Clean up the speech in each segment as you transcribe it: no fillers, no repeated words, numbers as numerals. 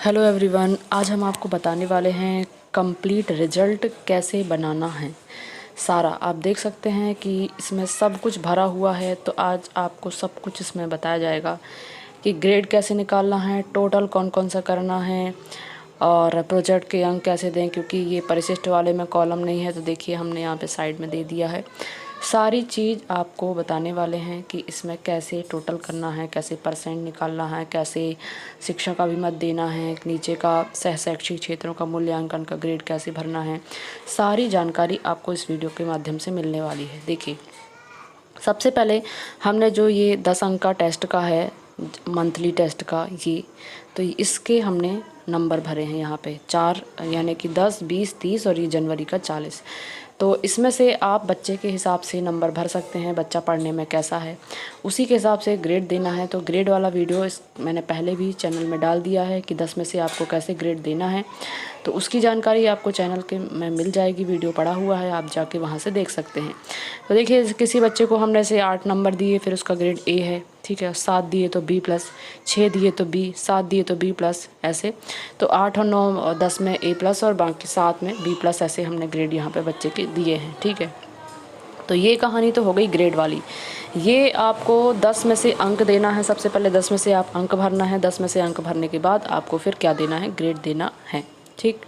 Hello everyone, आज हम आपको बताने वाले हैं कंप्लीट रिजल्ट कैसे बनाना है। सारा आप देख सकते हैं कि इसमें सब कुछ भरा हुआ है। तो आज आपको सब कुछ इसमें बताया जाएगा कि ग्रेड कैसे निकालना है, टोटल कौन कौन सा करना है और प्रोजेक्ट के अंक कैसे दें। क्योंकि ये परिशिष्ट वाले में कॉलम नहीं है, तो देखिए हमने यहाँ पे साइड में दे दिया है। सारी चीज़ आपको बताने वाले हैं कि इसमें कैसे टोटल करना है, कैसे परसेंट निकालना है, कैसे शिक्षा का भी मत देना है, नीचे का सह शैक्षिक क्षेत्रों का मूल्यांकन का ग्रेड कैसे भरना है। सारी जानकारी आपको इस वीडियो के माध्यम से मिलने वाली है। देखिए, सबसे पहले हमने जो ये 10 अंक का टेस्ट का है, मंथली टेस्ट का, ये तो इसके हमने नंबर भरे हैं यहाँ पे 4, यानी कि 10, 20, 30 और ये जनवरी का 40। तो इसमें से आप बच्चे के हिसाब से नंबर भर सकते हैं, बच्चा पढ़ने में कैसा है उसी के हिसाब से ग्रेड देना है। तो ग्रेड वाला वीडियो मैंने पहले भी चैनल में डाल दिया है कि 10 में से आपको कैसे ग्रेड देना है। तो उसकी जानकारी आपको चैनल के में मिल जाएगी, वीडियो पड़ा हुआ है, आप जाके वहाँ से देख सकते हैं। तो देखिए, किसी बच्चे को हमने से 8 नंबर दिए, फिर उसका ग्रेड ए है, ठीक है। 7 दिए तो B+, 6 दिए तो B, 7 दिए तो B+, ऐसे। तो 8 और 9 और 10 में A+ और बाकी 7 में B+, ऐसे हमने ग्रेड यहाँ पे बच्चे के दिए हैं, ठीक है। तो ये कहानी तो हो गई ग्रेड वाली। ये आपको 10 में से अंक देना है। सबसे पहले 10 में से आप अंक भरना है। 10 में से अंक भरने के बाद आपको फिर क्या देना है, ग्रेड देना है, ठीक।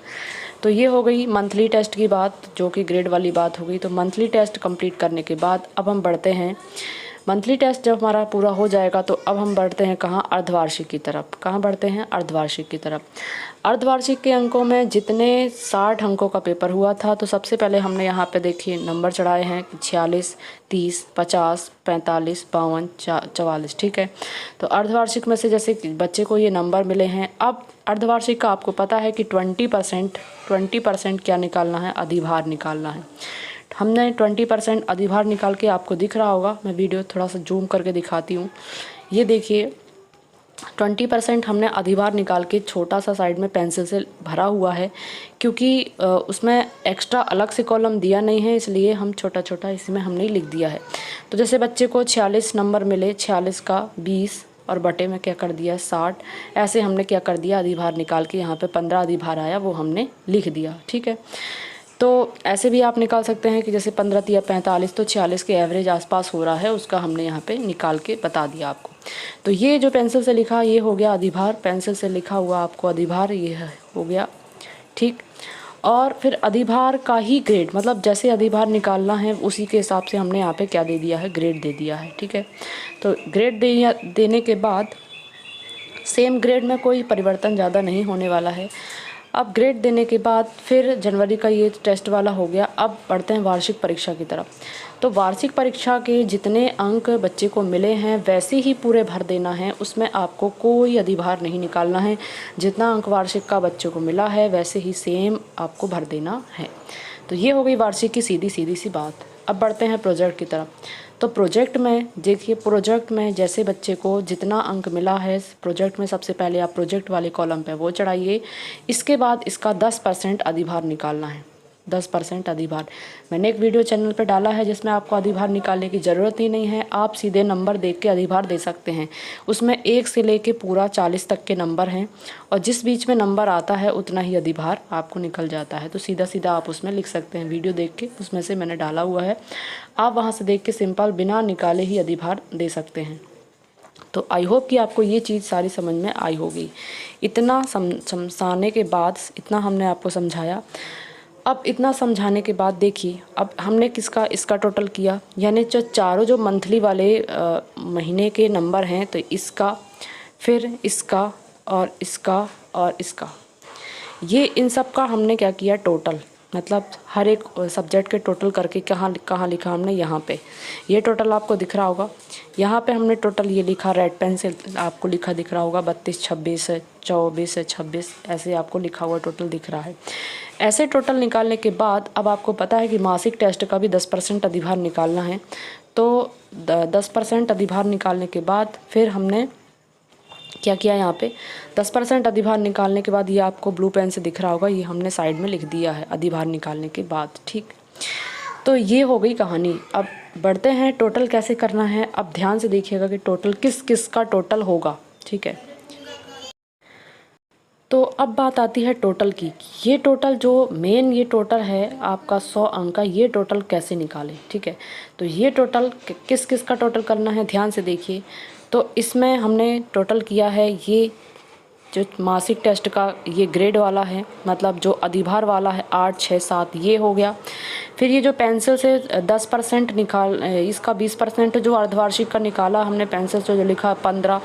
तो ये हो गई मंथली टेस्ट की बात, जो कि ग्रेड वाली बात हो गई। तो मंथली टेस्ट कंप्लीट करने के बाद अब हम बढ़ते हैं, मंथली टेस्ट जब हमारा पूरा हो जाएगा तो अब हम बढ़ते हैं कहाँ, अर्धवार्षिक की तरफ। कहाँ बढ़ते हैं, अर्धवार्षिक की तरफ। अर्धवार्षिक के अंकों में जितने 60 अंकों का पेपर हुआ था, तो सबसे पहले हमने यहाँ पे देखिए नंबर चढ़ाए हैं 46, 30, 50, 45, 52, 44, ठीक है। तो अर्धवार्षिक में से जैसे बच्चे को ये नंबर मिले हैं, अब अर्धवार्षिक का आपको पता है कि 20% क्या निकालना है, अधिभार निकालना है। हमने 20% अधिभार निकाल के, आपको दिख रहा होगा, मैं वीडियो थोड़ा सा जूम करके दिखाती हूँ। ये देखिए 20% हमने अधिभार निकाल के छोटा सा साइड में पेंसिल से भरा हुआ है, क्योंकि उसमें एक्स्ट्रा अलग से कॉलम दिया नहीं है, इसलिए हम छोटा छोटा इसमें हमने लिख दिया है। तो जैसे बच्चे को 46 नंबर मिले, 46 का 20 और बटे में क्या कर दिया 60, ऐसे हमने क्या कर दिया, अधिभार निकाल के यहाँ पे 15 अधिभार आया वो हमने लिख दिया, ठीक है। तो ऐसे भी आप निकाल सकते हैं कि जैसे 15 या 45, तो 46 के एवरेज आसपास हो रहा है, उसका हमने यहाँ पे निकाल के बता दिया आपको। तो ये जो पेंसिल से लिखा ये हो गया अधिभार, पेंसिल से लिखा हुआ आपको अधिभार ये हो गया, ठीक। और फिर अधिभार का ही ग्रेड, मतलब जैसे अधिभार निकालना है उसी के हिसाब से हमने यहाँ पे क्या दे दिया है, ग्रेड दे दिया है, ठीक है। तो ग्रेड देने के बाद सेम ग्रेड में कोई परिवर्तन ज़्यादा नहीं होने वाला है। अब ग्रेड देने के बाद फिर जनवरी का ये टेस्ट वाला हो गया। अब बढ़ते हैं वार्षिक परीक्षा की तरफ। तो वार्षिक परीक्षा के जितने अंक बच्चे को मिले हैं वैसे ही पूरे भर देना है, उसमें आपको कोई अधिभार नहीं निकालना है। जितना अंक वार्षिक का बच्चे को मिला है वैसे ही सेम आपको भर देना है। तो ये हो गई वार्षिक की सीधी सीधी सी बात। अब बढ़ते हैं प्रोजेक्ट की तरफ। तो प्रोजेक्ट में देखिए, प्रोजेक्ट में जैसे बच्चे को जितना अंक मिला है प्रोजेक्ट में, सबसे पहले आप प्रोजेक्ट वाले कॉलम पे वो चढ़ाइए। इसके बाद इसका 10% अधिभार निकालना है। 10% अधिभार मैंने एक वीडियो चैनल पे डाला है जिसमें आपको अधिभार निकालने की ज़रूरत ही नहीं है, आप सीधे नंबर देख के अधिभार दे सकते हैं। उसमें 1 से लेके पूरा 40 तक के नंबर हैं, और जिस बीच में नंबर आता है उतना ही अधिभार आपको निकल जाता है। तो सीधा सीधा आप उसमें लिख सकते हैं, वीडियो देख के उसमें से मैंने डाला हुआ है, आप वहाँ से देख के सिंपल बिना निकाले ही अधिभार दे सकते हैं। तो आई होप कि आपको ये चीज़ सारी समझ में आई होगी। इतना समझाने के बाद, इतना हमने आपको समझाया। अब इतना समझाने के बाद देखिए, अब हमने इसका टोटल किया, यानी जो चारों जो मंथली वाले महीने के नंबर हैं, तो इसका, फिर इसका और इसका और इसका, ये इन सब का हमने क्या किया, टोटल। मतलब हर एक सब्जेक्ट के टोटल करके कहाँ कहाँ लिखा हमने, यहाँ पे ये टोटल आपको दिख रहा होगा। यहाँ पे हमने टोटल ये लिखा, रेड पेन से आपको लिखा दिख रहा होगा, 32, 26 है, 24 है, 26, ऐसे आपको लिखा हुआ टोटल दिख रहा है। ऐसे टोटल निकालने के बाद अब आपको पता है कि मासिक टेस्ट का भी 10% अधिभार निकालना है। तो 10% अधिभार निकालने के बाद फिर हमने क्या किया, यहाँ पे 10% अधिभार निकालने के बाद ये आपको ब्लू पेन से दिख रहा होगा, ये हमने साइड में लिख दिया है अधिभार निकालने के बाद, ठीक। तो ये हो गई कहानी। अब बढ़ते हैं टोटल कैसे करना है। अब ध्यान से देखिएगा कि टोटल किस किस का टोटल होगा, ठीक है। तो अब बात आती है टोटल की। ये टोटल जो मेन ये टोटल है आपका 100 अंक का, ये टोटल कैसे निकालें, ठीक है। तो ये टोटल किस किस का टोटल करना है ध्यान से देखिए। तो इसमें हमने टोटल किया है ये जो मासिक टेस्ट का ये ग्रेड वाला है, मतलब जो अधिभार वाला है 8, 6, 7 ये हो गया। फिर ये जो पेंसिल से 10% निकाल, इसका 20% जो अर्धवार्षिक का निकाला हमने पेंसिल से, जो लिखा 15,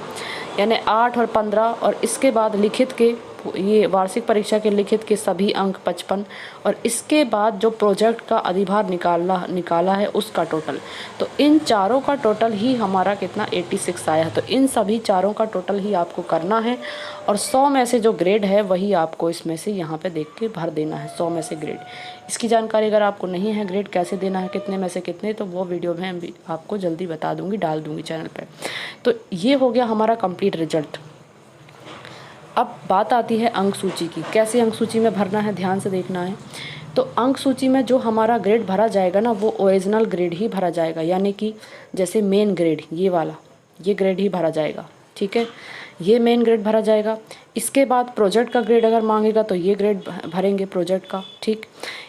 यानी 8 और 15, और इसके बाद लिखित के ये वार्षिक परीक्षा के लिखित के सभी अंक 55, और इसके बाद जो प्रोजेक्ट का अधिभार निकाला है उसका टोटल। तो इन चारों का टोटल ही हमारा कितना 86 आया है। तो इन सभी चारों का टोटल ही आपको करना है, और 100 में से जो ग्रेड है वही आपको इसमें से यहाँ पे देख के भर देना है, 100 में से ग्रेड। इसकी जानकारी अगर आपको नहीं है ग्रेड कैसे देना है, कितने में से कितने, तो वो वीडियो में भी आपको जल्दी बता दूँगी, डाल दूँगी चैनल पर। तो ये हो गया हमारा कंप्लीट रिजल्ट। अब बात आती है अंक सूची की, कैसे अंक सूची में भरना है ध्यान से देखना है। तो अंक सूची में जो हमारा ग्रेड भरा जाएगा ना, वो ओरिजिनल ग्रेड ही भरा जाएगा, यानी कि जैसे मेन ग्रेड ये वाला, ये ग्रेड ही भरा जाएगा, ठीक है। ये मेन ग्रेड भरा जाएगा। इसके बाद प्रोजेक्ट का ग्रेड अगर मांगेगा तो ये ग्रेड भरेंगे प्रोजेक्ट का, ठीक।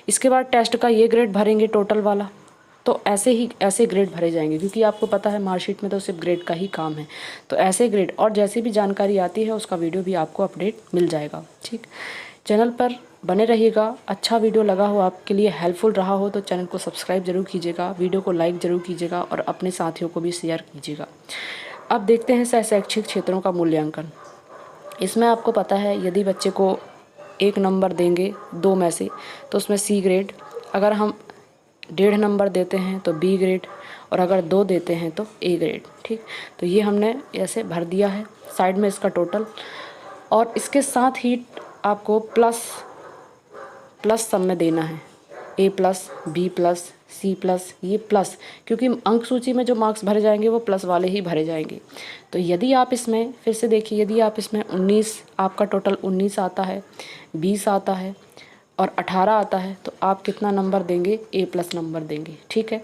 इसके बाद टेस्ट का ये ग्रेड भरेंगे टोटल वाला। तो ऐसे ग्रेड भरे जाएंगे, क्योंकि आपको पता है मार्कशीट में तो सिर्फ ग्रेड का ही काम है। तो ऐसे ग्रेड, और जैसी भी जानकारी आती है उसका वीडियो भी आपको अपडेट मिल जाएगा, ठीक। चैनल पर बने रहिएगा। अच्छा वीडियो लगा हो, आपके लिए हेल्पफुल रहा हो, तो चैनल को सब्सक्राइब जरूर कीजिएगा, वीडियो को लाइक ज़रूर कीजिएगा, और अपने साथियों को भी शेयर कीजिएगा। अब देखते हैं शैक्षिक क्षेत्रों का मूल्यांकन। इसमें आपको पता है यदि बच्चे को 1 नंबर देंगे 2 में से, तो उसमें C ग्रेड, अगर हम 1.5 नंबर देते हैं तो B ग्रेड, और अगर 2 देते हैं तो A ग्रेड, ठीक। तो ये हमने ऐसे भर दिया है साइड में इसका टोटल। और इसके साथ ही आपको प्लस सब में देना है, A+, B+, C+, ये प्लस, क्योंकि अंक सूची में जो मार्क्स भरे जाएंगे वो प्लस वाले ही भरे जाएंगे। तो यदि आप इसमें फिर से देखिए, यदि आप इसमें 19, आपका टोटल 19 आता है, 20 आता है और 18 आता है, तो आप कितना नंबर देंगे, A+ नंबर देंगे, ठीक है।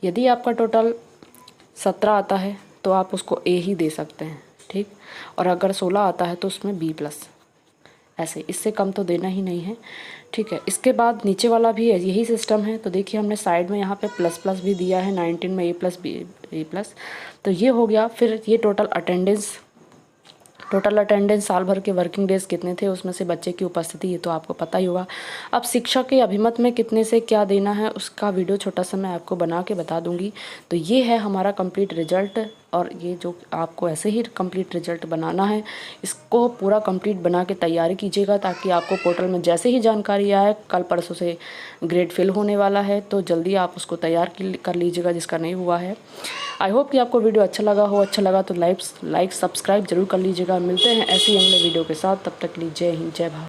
यदि आपका टोटल 17 आता है तो आप उसको A ही दे सकते हैं, ठीक। और अगर 16 आता है तो उसमें B+, ऐसे, इससे कम तो देना ही नहीं है, ठीक है। इसके बाद नीचे वाला भी है, यही सिस्टम है। तो देखिए हमने साइड में यहाँ पे प्लस भी दिया है, 19 में A+, तो ये हो गया। फिर ये टोटल अटेंडेंस साल भर के वर्किंग डेज कितने थे, उसमें से बच्चे की उपस्थिति, ये तो आपको पता ही होगा। अब शिक्षक के अभिमत में कितने से क्या देना है उसका वीडियो छोटा सा मैं आपको बना के बता दूंगी। तो ये है हमारा कंप्लीट रिजल्ट, और ये जो आपको ऐसे ही कंप्लीट रिजल्ट बनाना है, इसको पूरा कंप्लीट बना के तैयारी कीजिएगा, ताकि आपको पोर्टल में जैसे ही जानकारी आए, कल परसों से ग्रेड फिल होने वाला है, तो जल्दी आप उसको तैयार कर लीजिएगा जिसका नहीं हुआ है। आई होप कि आपको वीडियो अच्छा लगा हो। अच्छा लगा तो लाइक सब्सक्राइब जरूर कर लीजिएगा। मिलते हैं ऐसे ही अगले वीडियो के साथ, तब तक के लिए जय हिंद, जय भारत।